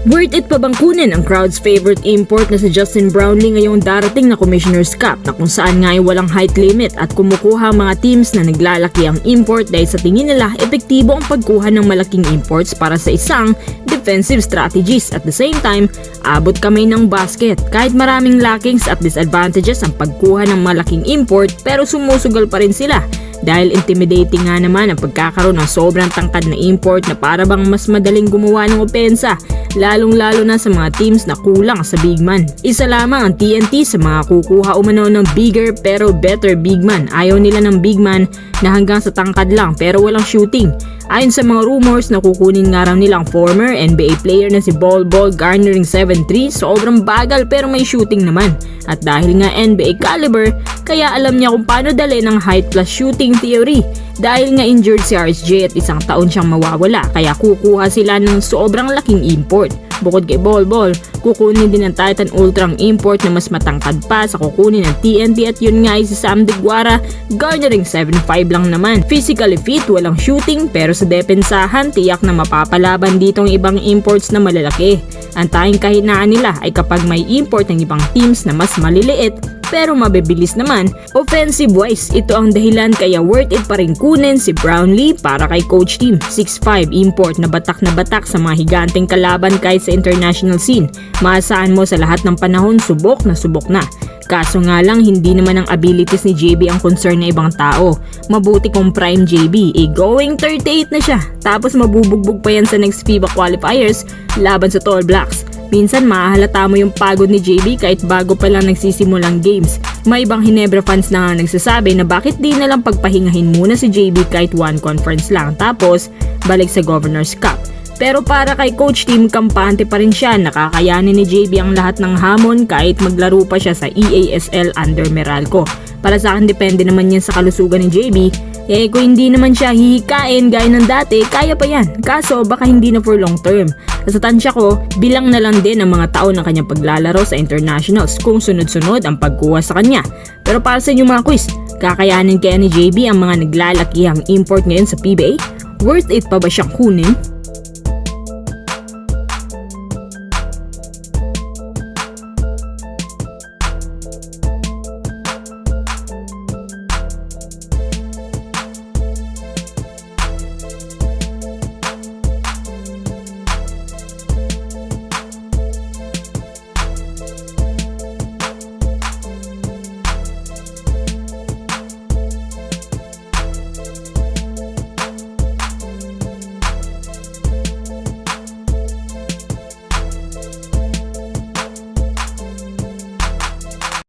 Worth it pa bang kunin ang crowd's favorite import na si Justin Brownlee ngayong darating na Commissioner's Cup na kung saan nga ay walang height limit at kumukuha ang mga teams na naglalaki ang import dahil sa tingin nila epektibo ang pagkuha ng malaking imports para sa isang defensive strategies. At the same time, abot kamay ng basket kahit maraming lackings at disadvantages ang pagkuha ng malaking import pero sumusugal pa rin sila. Dahil intimidating nga naman ang pagkakaroon ng sobrang tangkad na import na para bang mas madaling gumawa ng opensa, lalong-lalo na sa mga teams na kulang sa big man. Isa lamang ang TNT sa mga kukuha umano ng bigger pero better big man. Ayaw nila ng big man na hanggang sa tangkad lang pero walang shooting. Ayon sa mga rumors na kukunin nga raw nilang former NBA player na si Bol Bol garnering 7'3", sobrang bagal pero may shooting naman. At dahil nga NBA caliber, kaya alam niya kung paano dali ng height plus shooting theory. Dahil nga injured si RSJ at isang taon siyang mawawala, kaya kukuha sila ng sobrang laking import. Bukod kay Bol Bol, kukunin din ng Titan Ultra ang import na mas matangkad pa sa kukunin ng TNT at yun nga ay si Sam Deguara garnering 7'5" lang naman. Physically fit, walang shooting pero sa depensahan tiyak na mapapalaban dito ang ibang imports na malalaki. Ang tanging kahinaan nila ay kapag may import ng ibang teams na mas maliliit pero mabibilis naman. Offensive wise, ito ang dahilan kaya worth it pa rin kunin si Brownlee para kay coach team. 6'5" import na batak sa mga higanteng kalaban kahit sa international scene. Maasahan mo sa lahat ng panahon subok na. Kaso nga lang hindi naman ang abilities ni JB ang concern ng ibang tao. Mabuti kung prime JB, going 38 na siya. Tapos mabubugbog pa yan sa next FIBA qualifiers laban sa Tall Blacks. Minsan mahahalata mo yung pagod ni JB kahit bago pa lang nagsisimulang games. May ibang Hinebra fans na nga nagsasabi na bakit di na lang pagpahingahin muna si JB kahit one conference lang tapos balik sa Governor's Cup. Pero para kay coach team, kampante pa rin siya, nakakayanin ni JB ang lahat ng hamon kahit maglaro pa siya sa EASL under Meralco. Para sa akin depende naman yan sa kalusugan ni JB. Kung hindi naman siya hihikain gaya ng dati, kaya pa yan. Kaso baka hindi na for long term. Sa tansya ko, bilang na lang din ang mga taon ng kanyang paglalaro sa internationals kung sunod-sunod ang pagkuha sa kanya. Pero para sa inyong mga quiz, kakayanin kaya ni JB ang mga naglalakihang import ngayon sa PBA? Worth it pa ba siyang kunin?